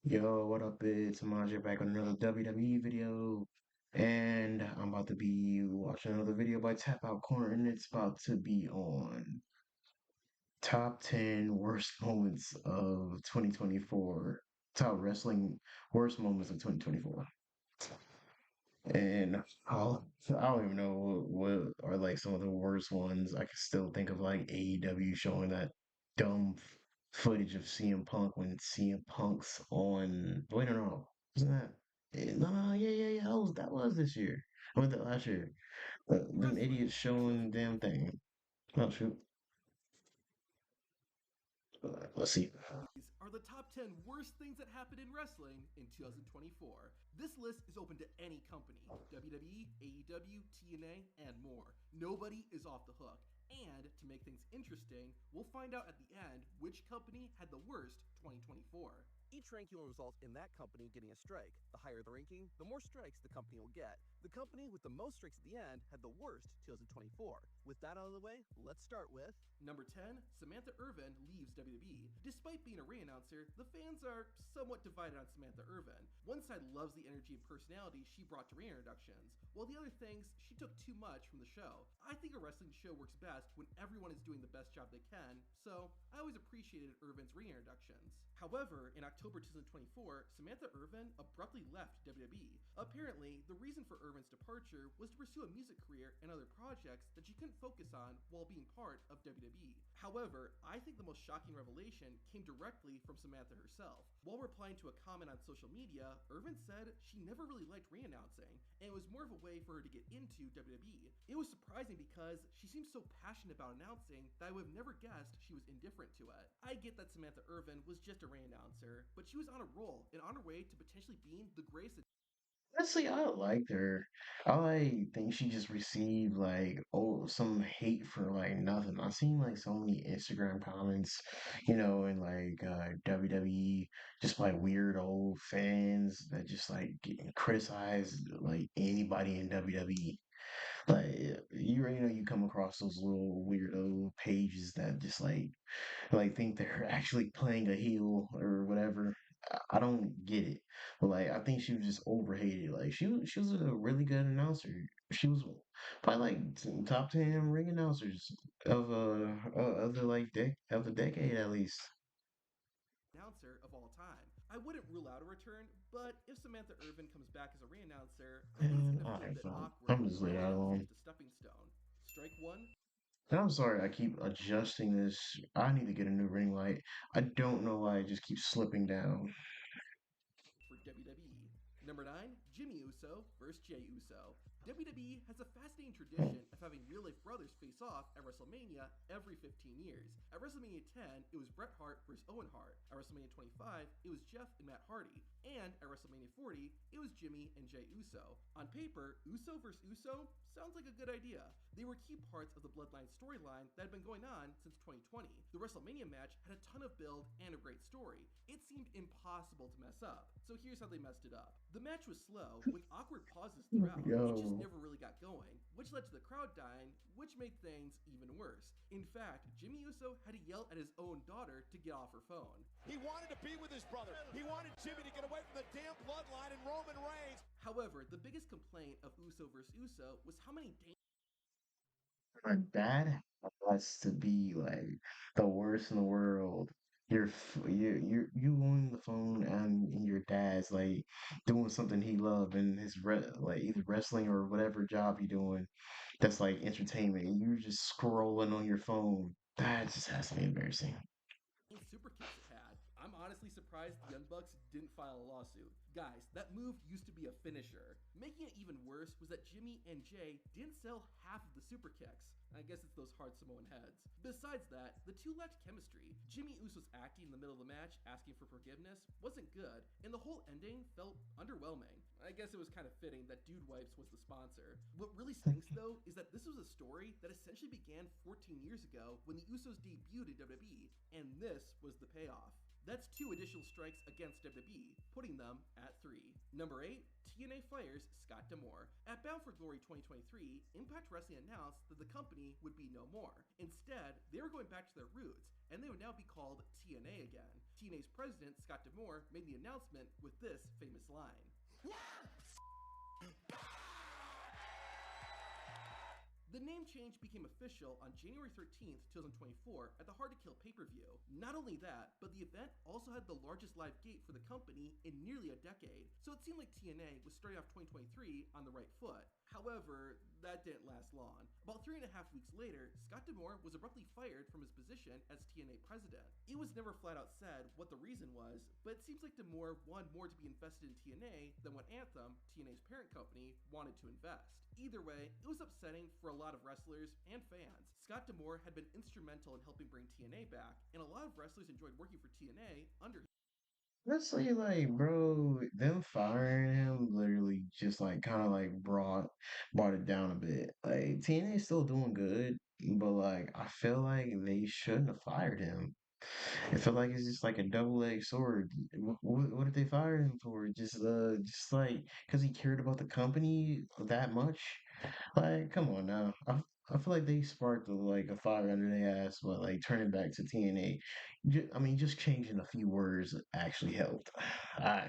Yo, what up? It's Majay back with another WWE video. And I'm about to be watching another video by Tap Out Corner, and it's about to be on top 10 worst moments of 2024. Top wrestling worst moments of 2024. And I don't even know what are like some of the worst ones. I can still think of like AEW showing that dumb footage of CM Punk when CM Punk's on. Wait, no, wasn't that? No, yeah. That was this year. I went that last year. Them Wrestling idiots showing the damn 2024. thing. Oh shoot. Let's see. These are the top 10 worst things that happened in wrestling in 2024. This list is open to any company WWE, AEW, TNA, and more. Nobody is off the hook. And to make things interesting, we'll find out at the end which company had the worst 2024. Each ranking will result in that company getting a strike. The higher the ranking, the more strikes the company will get. The company with the most strikes at the end had the worst 2024. With that out of the way, let's start with number 10, Samantha Irvin leaves WWE. Despite being a ring announcer, the fans are somewhat divided on Samantha Irvin. One side loves the energy and personality she brought to ring introductions, while the other thinks she took too much from the show. I think a wrestling show works best when everyone is doing the best job they can, so I always appreciated Irvin's ring introductions. However, in October 2024, Samantha Irvin abruptly left WWE. Apparently, the reason for Irvin's departure was to pursue a music career and other projects that she couldn't focus on while being part of WWE. However, I think the most shocking revelation came directly from Samantha herself. While replying to a comment on social media, Irvin said she never really liked re-announcing, and it was more of a way for her to get into WWE. It was surprising because she seems so passionate about announcing that I would have never guessed she was indifferent to it. I get that Samantha Irvin was just a re-announcer, but she was on a roll and on her way to potentially being the greatest. Honestly, I liked her. Think she just received like some hate for like nothing. I've seen like so many Instagram comments, and like WWE, just like weird old fans that just like criticize like anybody in WWE. Like you come across those little weirdo pages that just like think they're actually playing a heel or whatever. I don't get it, but like I think she was just overhated. Like she was a really good announcer. She was probably like top 10 ring announcers of the of the decade at least. Announcer of all time. I wouldn't rule out a return, but if Samantha Irvin comes back as a re-announcer, I think it's And gonna all feel a right, bit fine. awkward I'm just when leaving that re-announcing alone. is the stepping stone. Strike one And I'm sorry, I keep adjusting this. I need to get a new ring light. I don't know why it just keeps slipping down. for WWE. Number 9, Jimmy Uso versus Jey Uso. WWE has a fascinating tradition of having real life brothers face off at WrestleMania every 15 years. At WrestleMania 10, it was Bret Hart versus Owen Hart. At WrestleMania 25, it was Jeff and Matt Hardy. And at WrestleMania 40, it was Jimmy and Jey Uso. On paper, Uso versus Uso sounds like a good idea. They were key parts of the Bloodline storyline that had been going on since 2020. The WrestleMania match had a ton of build and a great story. It seemed impossible to mess up. So here's how they messed it up. The match was slow, with awkward pauses throughout. It just Yo, never really got going, which led to the crowd dying, which made things even worse. In fact, Jimmy Uso had to yell at his own daughter to get off her phone. He wanted to be with his brother. He wanted Jimmy to get away from the damn bloodline and Roman Reigns. However, the biggest complaint of Uso versus Uso was how many like that has to be like the worst in the world. You on the phone and your dad's like doing something he loved and like either wrestling or whatever job you're doing that's like entertainment and you're just scrolling on your phone. That just has to be embarrassing. super kicks it had. I'm honestly surprised the Young Bucks didn't file a lawsuit. Guys, that move used to be a finisher. Making it even worse was that Jimmy and Jay didn't sell half of the super kicks. I guess it's those hard Samoan heads. Besides that, the two lacked chemistry. Jimmy Uso's acting in the middle of the match, asking for forgiveness, wasn't good, and the whole ending felt underwhelming. I guess it was kind of fitting that Dude Wipes was the sponsor. What really stinks though is that this was a story that essentially began 14 years ago when the Usos debuted in WWE, and this was the payoff. That's 2 additional strikes against WWE, putting them at 3. Number 8, TNA fires Scott D'Amore. At Bound for Glory 2023, Impact Wrestling announced that the company would be no more. Instead, they were going back to their roots, and they would now be called TNA again. TNA's president, Scott D'Amore, made the announcement with this famous line. The name change became official on January 13th, 2024 at the Hard to Kill pay-per-view. Not only that, but the event also had the largest live gate for the company in nearly a decade, so it seemed like TNA was starting off 2023 on the right foot. However, that didn't last long. About 3.5 weeks later, Scott D'Amore was abruptly fired from his position as TNA president. It was never flat out said what the reason was, but it seems like D'Amore wanted more to be invested in TNA than what Anthem, TNA's parent company, wanted to invest. Either way, it was upsetting for a lot of wrestlers and fans. Scott D'Amore had been instrumental in helping bring TNA back, and a lot of wrestlers enjoyed working for TNA under him. Honestly, like, bro, them firing him literally just like kind of like brought it down a bit. Like TNA is still doing good, but like I feel like they shouldn't have fired him. I feel like it's just like a double-edged sword. What did they fire him for? Just like because he cared about the company that much? Like, come on now. I feel like they sparked like a fire under their ass, but like turning back to TNA. I mean, just changing a few words actually helped. I,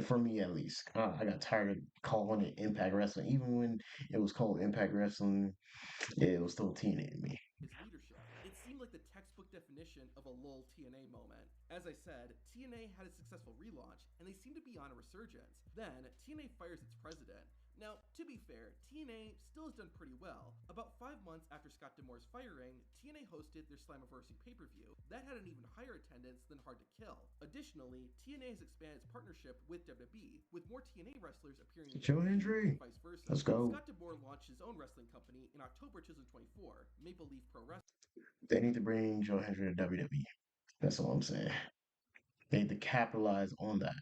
for me at least, I got tired of calling it Impact Wrestling. Even when it was called Impact Wrestling, it was still TNA to me. His leadership. It seemed like the textbook definition of a lull TNA moment. As I said, TNA had a successful relaunch, and they seem to be on a resurgence. Then, TNA fires its president. Now, to be fair, TNA still has done pretty well. About 5 months after Scott D'Amore's firing, TNA hosted their Slammiversary pay-per-view. That had an even higher attendance than Hard to Kill. Additionally, TNA has expanded its partnership with WWE, with more TNA wrestlers appearing in Joe WWE Hendry, and vice versa. let's go. Scott D'Amore launched his own wrestling company in October 2024, Maple Leaf Pro Wrestling. They need to bring Joe Hendry to WWE. That's all I'm saying. They need to capitalize on that.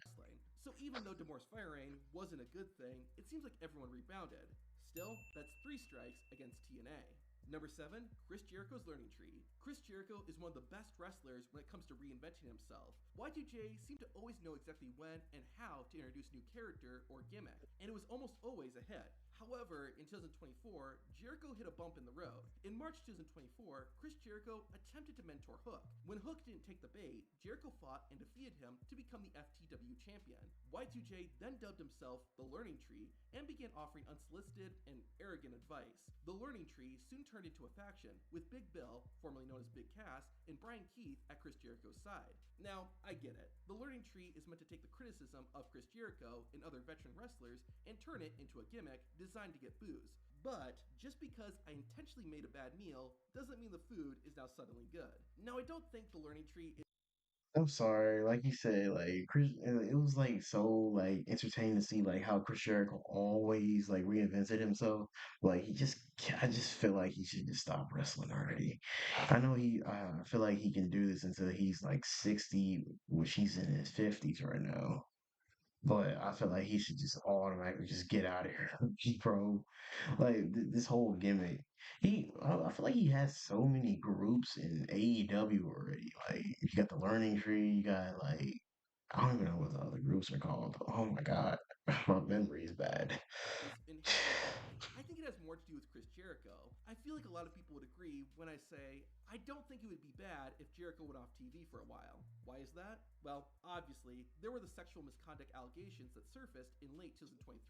So even though D'Amore's firing wasn't a good thing, it seems like everyone rebounded. Still, that's 3 strikes against TNA. Number 7, Chris Jericho's learning tree. Chris Jericho is one of the best wrestlers when it comes to reinventing himself. Y2J seemed to always know exactly when and how to introduce a new character or gimmick, and it was almost always a hit. However, in 2024, Jericho hit a bump in the road. In March 2024, Chris Jericho attempted to mentor Hook. When Hook didn't take the bait, Jericho fought and defeated him to become the FTW champion. Y2J then dubbed himself the Learning Tree and began offering unsolicited and arrogant advice. The Learning Tree soon turned into a faction, with Big Bill, formerly known as Big Cass, and Brian Keith at Chris Jericho's side. Now, I get it. The Learning Tree is meant to take the criticism of Chris Jericho and other veteran wrestlers and turn it into a gimmick designed to get boos. But just because I intentionally made a bad meal doesn't mean the food is now suddenly good. Now, I don't think the Learning Tree is I'm sorry, like you said, like Chris, it was like so like entertaining to see like how Chris Jericho always like reinvented himself. Like I just feel like he should just stop wrestling already. I know I feel like he can do this until he's like 60, which he's in his 50s right now. But I feel like he should just automatically just get out of here, bro. Like this whole gimmick. I feel like he has so many groups in AEW already. Like you got the Learning Tree, you got like I don't even know what the other groups are called. Oh my god, my memory is bad. inherently bad. I think it has more to do with Chris Jericho. I feel like a lot of people would agree when I say I don't think it would be bad if Jericho went off TV for a while. Why is that? Well, obviously, there were the sexual misconduct allegations that surfaced in late 2023.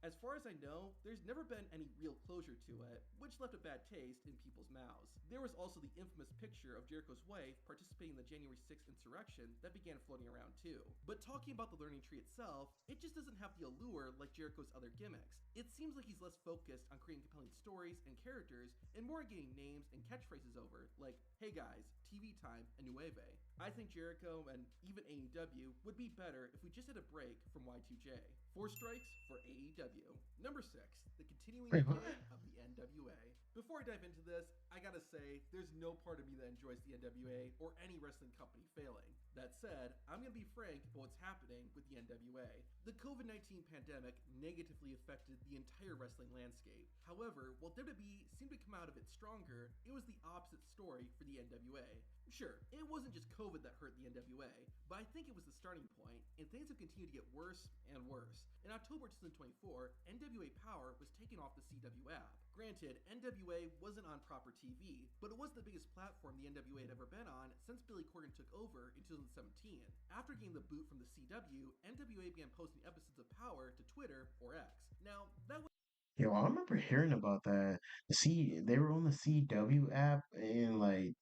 As far as I know, there's never been any real closure to it, which left a bad taste in people's mouths. There was also the infamous picture of Jericho's wife participating in the January 6th insurrection that began floating around too. But talking about the Learning Tree itself, it just doesn't have the allure like Jericho's other gimmicks. It seems like he's less focused on creating compelling stories and characters and more on getting names and catchphrases over, like, hey guys, TV time and Nueve. I think Jericho and even AEW would be better if we just had a break from Y2J. 4 strikes for AEW. Number 6, the continuing Wait, what? decay of the NWA. Before I dive into this, I gotta say, there's no part of me that enjoys the NWA or any wrestling company failing. That said, I'm gonna be frank about what's happening with the NWA. The COVID-19 pandemic negatively affected the entire wrestling landscape. However, while WWE seemed to come out of it stronger, it was the opposite story for the NWA. Sure, it wasn't just COVID that hurt the NWA, but I think it was the starting point, and things have continued to get worse and worse. In October 2024, NWA Power was taken off the CW app. Granted, NWA wasn't on proper TV, but it was the biggest platform the NWA had ever been on since Billy Corgan took over in 2017. After getting the boot from the CW, NWA began posting episodes of Power to Twitter or X. Now, that was Yo, I remember hearing about that. They were on the CW app, and like,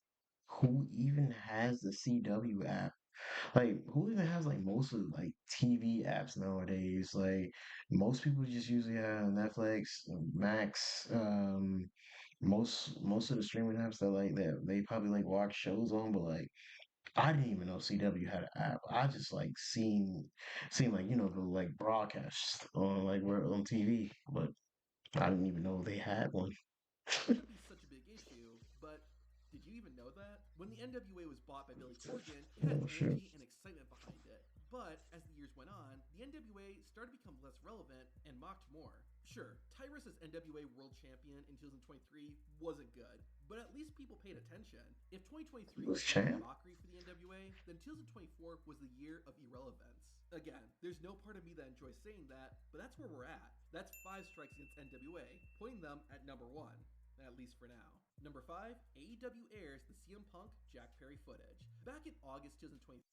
who even has the CW app? Like, who even has like most of like TV apps nowadays? Like, most people just usually have Netflix, Max, most of the streaming apps that like that they probably like watch shows on, but like I didn't even know CW had an app. I just like seen like the like broadcasts on like where on TV, but I didn't even know they had one. going to be such a big issue, but did you even know that? When the NWA was bought by Billy Corgan, it had Oh shit. energy and excitement behind it. But as the years went on, the NWA started to become less relevant and mocked more. Sure, Tyrus as NWA World Champion in 2023 wasn't good, but at least people paid attention. If He 2023 was was the year of champ? mockery for the NWA, then 2024 was the year of irrelevance. Again, there's no part of me that enjoys saying that, but that's where we're at. That's 5 strikes against NWA, putting them at number 1, at least for now. Number 5, AEW airs the CM Punk Jack Perry footage. Back in August 2020,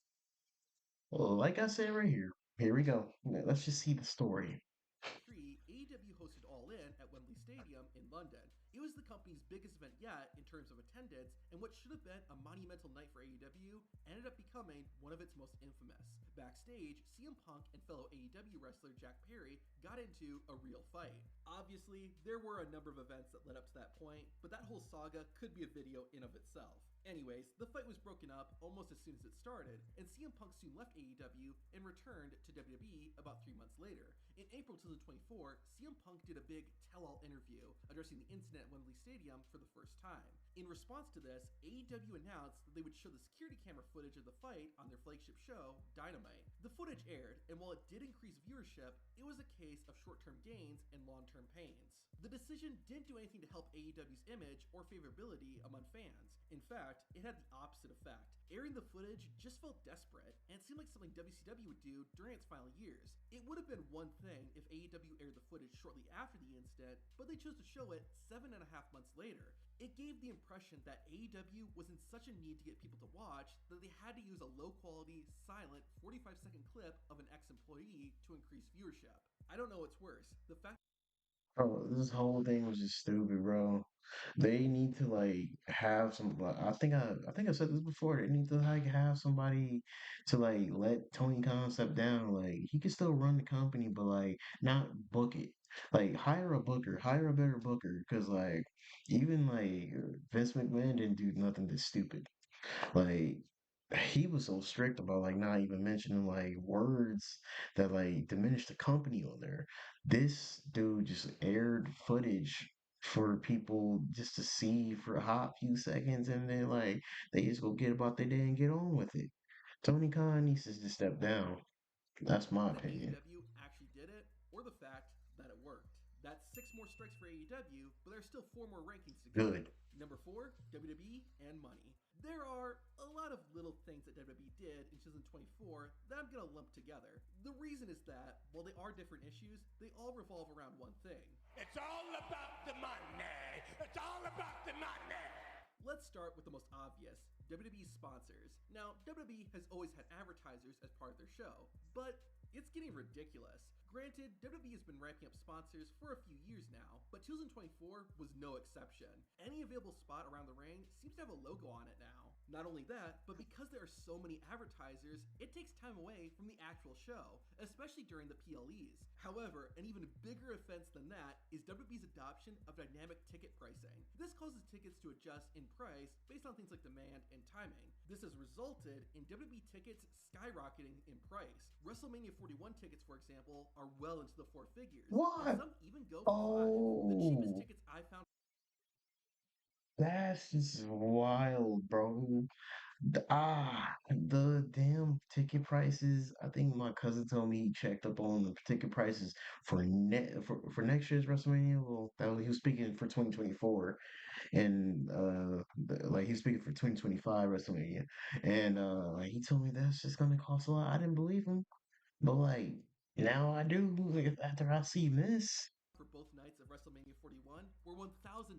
Well, like I said right here. Here we go. Let's just see the story. AEW hosted All In at Wembley Stadium in London. It was the company's biggest event yet in terms of attendance, and what should have been a monumental night for AEW ended up becoming one of its most infamous. Backstage, CM Punk and fellow AEW wrestler Jack Perry got into a real fight. Obviously, there were a number of events that led up to that point, but that whole saga could be a video in of itself. Anyways, the fight was broken up almost as soon as it started, and CM Punk soon left AEW and returned to WWE about 3 months later. In April 2024, CM Punk did a big tell-all interview addressing the incident at Wembley Stadium for the first time. In response to this, AEW announced that they would show the security camera footage of the fight on their flagship show, Dynamite. The footage aired, and while it did increase viewership, it was a case of short-term gains and long-term pains. The decision didn't do anything to help AEW's image or favorability among fans. In fact, it had the opposite effect. Airing the footage just felt desperate, and it seemed like something WCW would do during its final years. It would have been one thing if AEW aired the footage shortly after the incident, but they chose to show it 7.5 months later. It gave the impression that AEW was in such a need to get people to watch that they had to use a low quality, silent 45-second clip of an ex employee to increase viewership. I don't know what's worse, the fact Bro, this whole thing was just stupid, bro. They need to like have some. Like, I think I said this before. They need to like have somebody to like let Tony Khan step down. Like he can still run the company, but like not book it. Like hire a booker, hire a better booker. Because like even like Vince McMahon didn't do nothing this stupid. Like he was so strict about like not even mentioning like words that like diminish the company on there. This dude just aired footage for people just to see for a hot few seconds and then like they just go get about their day and get on with it. Tony Khan needs to just step down. That's my that opinion. AEW actually did it, or the fact that it worked. That's 6 more strikes for AEW, but there's still 4 more rankings to go. Good. Number 4, WWE and money. There are a lot of little things that WWE did in 2024 that I'm going to lump together. The reason is that, while they are different issues, they all revolve around one thing. It's all about the money. It's all about the money. Let's start with the most obvious, WWE's sponsors. Now, WWE has always had advertisers as part of their show, but it's getting ridiculous. Granted, WWE has been ramping up sponsors for a few years now, but 2024 was no exception. Any available spot around the ring seems to have a logo on it now. Not only that, but because there are so many advertisers, it takes time away from the actual show, especially during the PLEs. However, an even bigger offense than that is WWE's adoption of dynamic ticket pricing. This causes tickets to adjust in price based on things like demand and timing. This has resulted in WWE tickets skyrocketing in price. WrestleMania 41 tickets, for example, are well into the 4 figures, and What? some even go for 5. The cheapest Oh, tickets I found that's just wild, bro. The damn ticket prices. I think my cousin told me he checked up on the ticket prices for next year's WrestleMania. Well, he was speaking for 2024, and like he's speaking for 2025 WrestleMania, and like he told me that's just gonna cost a lot. I didn't believe him, but like now I do. Like, after I see this. For both nights of WrestleMania 41 were $1,000.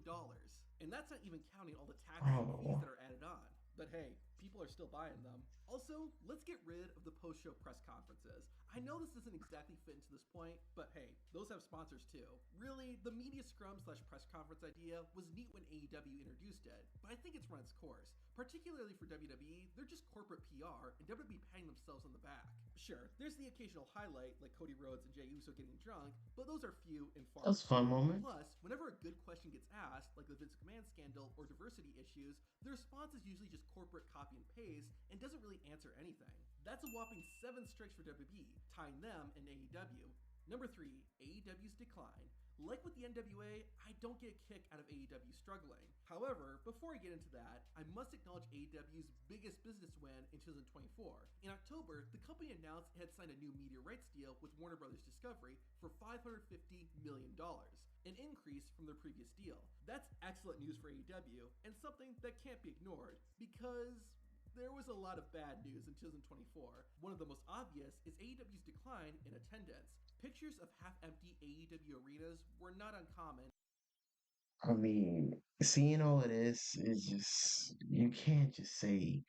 And that's not even counting all the taxes and fees Oh, that are added on. But hey, people are still buying them. Also, let's get rid of the post show press conferences. I know this doesn't exactly fit into this point, but hey, those have sponsors too. Really, the media scrum slash press conference idea was neat when AEW introduced it, but I think it's run its course. Particularly for WWE, they're just corporate PR, and WWE patting themselves on the back. Sure, there's the occasional highlight like Cody Rhodes and Jey Uso getting drunk, but those are few and far that's a fun between. moment. Plus, whenever a good question gets asked, like the Vince McMahon scandal or diversity issues, the response is usually just corporate copy and paste and doesn't really answer anything. That's a whopping 7 strikes for WWE, tying them and AEW. Number 3, AEW's decline. Like with the NWA, I don't get a kick out of AEW struggling. However, before I get into that, I must acknowledge AEW's biggest business win in 2024. In October, the company announced it had signed a new media rights deal with Warner Bros. Discovery for $550 million, an increase from their previous deal. That's excellent news for AEW, and something that can't be ignored, because there was a lot of bad news in 2024. One of the most obvious is AEW's decline in attendance. Pictures of half-empty AEW arenas were not uncommon. I mean, seeing all of this is just you can't just say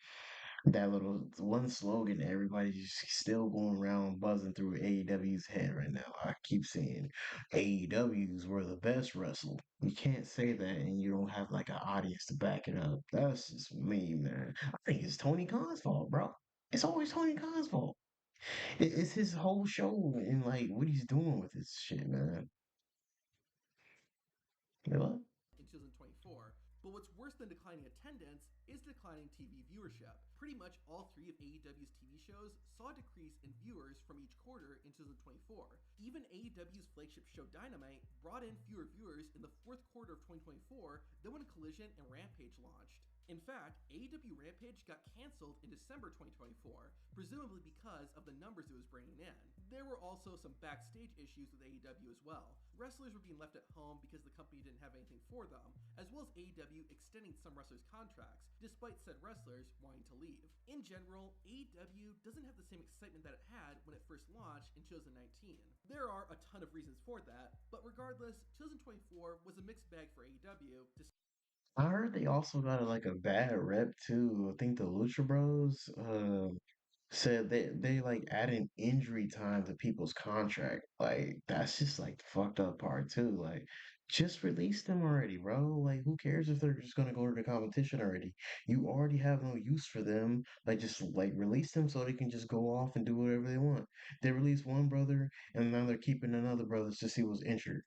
that little one slogan that everybody's just still going around buzzing through AEW's head right now. I keep saying AEW's were the best wrestle. You can't say that and you don't have like an audience to back it up. That's just me, man. I think it's Tony Khan's fault, bro. It's always Tony Khan's fault. It's his whole show and like what he's doing with this shit, man. You know what? In 2024. But what's worse than declining attendance is declining TV viewership. Pretty much all 3 of AEW's TV shows saw a decrease in viewers from each quarter in 2024. Even AEW's flagship show Dynamite brought in fewer viewers in the fourth quarter of 2024 than when Collision and Rampage launched. In fact, AEW Rampage got canceled in December 2024, presumably because of the numbers it was bringing in. There were also some backstage issues with AEW as well. Wrestlers were being left at home because the company didn't have anything for them, as well as AEW extending some wrestlers' contracts, despite said wrestlers wanting to leave. In general, AEW doesn't have the same excitement that it had when it first launched in 2019. There are a ton of reasons for that, but regardless, 2024 was a mixed bag for AEW. I heard they also got like a bad rep too. I think the Lucha Bros said they like adding injury time to people's contract. Like that's just like the fucked up part too. Like just release them already, bro. Like who cares if they're just gonna go to the competition already? You already have no use for them. Like just like release them so they can just go off and do whatever they want. They released one brother and now they're keeping another brother just he was injured.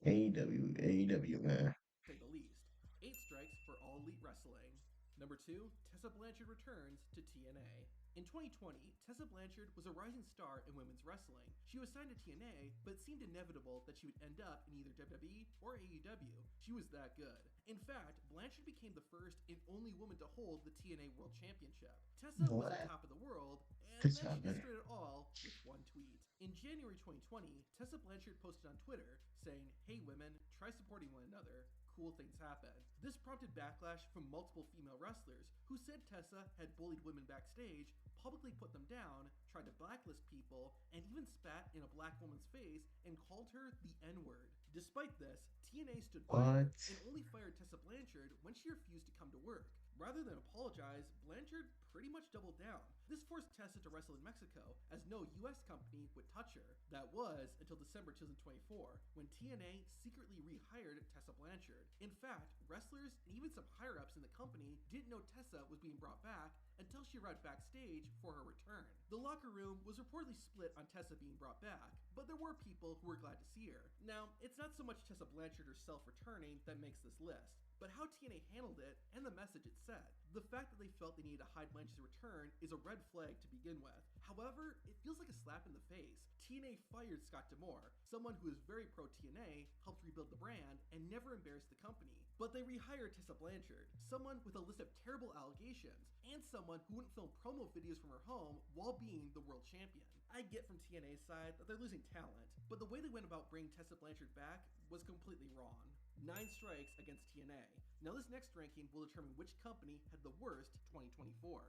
AEW, man. Say the least. 8 strikes for All Elite Wrestling. Number 2, Tessa Blanchard returns to TNA. In 2020, Tessa Blanchard was a rising star in women's wrestling. She was signed to TNA, but it seemed inevitable that she would end up in either WWE or AEW. She was that good. In fact, Blanchard became the first and only woman to hold the TNA World Championship. Tessa was on What? top of the world, and This then she happened. destroyed it all with one tweet. In January 2020, Tessa Blanchard posted on Twitter saying, "Hey women, try supporting one another. Cool things happen." This prompted backlash from multiple female wrestlers who said Tessa had bullied women backstage, publicly put them down, tried to blacklist people, and even spat in a black woman's face and called her the N-word. Despite this, TNA stood by her What? and only fired Tessa Blanchard when she refused to come to work. Rather than apologize, Blanchard pretty much doubled down. This forced Tessa to wrestle in Mexico, as no US company would touch her. That was until December 2024, when TNA secretly rehired Tessa Blanchard. In fact, wrestlers and even some higher ups in the company didn't know Tessa was being brought back until she arrived backstage for her return. The locker room was reportedly split on Tessa being brought back, but there were people who were glad to see her. Now, it's not so much Tessa Blanchard herself returning that makes this list, but how TNA handled it and the message it sent. The fact that they felt they needed to hide Blanchard's return is a red flag to begin with. How However, it feels like a slap in the face. TNA fired Scott D'Amore, someone who is very pro TNA, helped rebuild the brand, and never embarrassed the company. But they rehired Tessa Blanchard, someone with a list of terrible allegations, and someone who wouldn't film promo videos from her home while being the world champion. I get from TNA's side that they're losing talent, but the way they went about bringing Tessa Blanchard back was completely wrong. 9 strikes against TNA. Now this next ranking will determine which company had the worst 2024.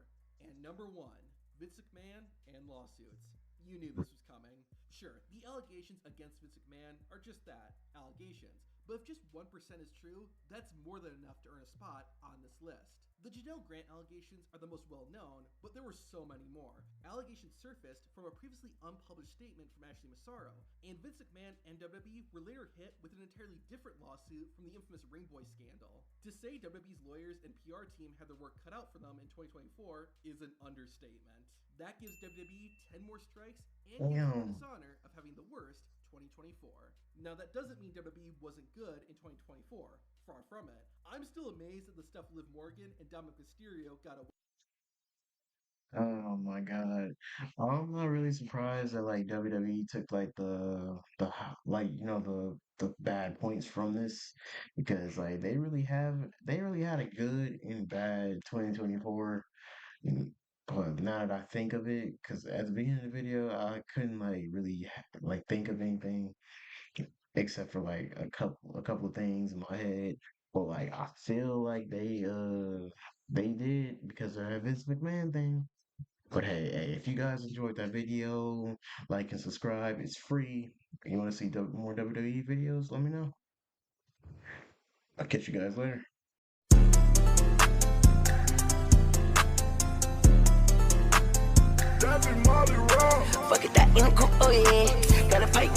And number 1, Vince McMahon and lawsuits. You knew this was coming. Sure, the allegations against Vince McMahon are just that, allegations. But if just 1% is true, that's more than enough to earn a spot on this list. The Janelle Grant allegations are the most well-known, but there were so many more. Allegations surfaced from a previously unpublished statement from Ashley Massaro, and Vince McMahon and WWE were later hit with an entirely different lawsuit from the infamous Ring Boy scandal. To say WWE's lawyers and PR team had their work cut out for them in 2024 is an understatement. That gives WWE 10 more strikes and gives them the dishonor of having the worst 2024. Now that doesn't mean WWE wasn't good in 2024. Far from it. I'm still amazed at the stuff Liv Morgan and Dominic Mysterio got away. Oh my God. I'm not really surprised that like WWE took like the like the bad points from this because like they really had a good and bad 2024. Mm, But now that I think of it, because at the beginning of the video, I couldn't like really like think of anything except for like a couple of things in my head. But like I feel like they did because of that Vince McMahon thing. But hey, if you guys enjoyed that video, like and subscribe. It's free. You want to see more WWE videos? Let me know. I'll catch you guys later. Fuck it, that in oh yeah. Gotta fight.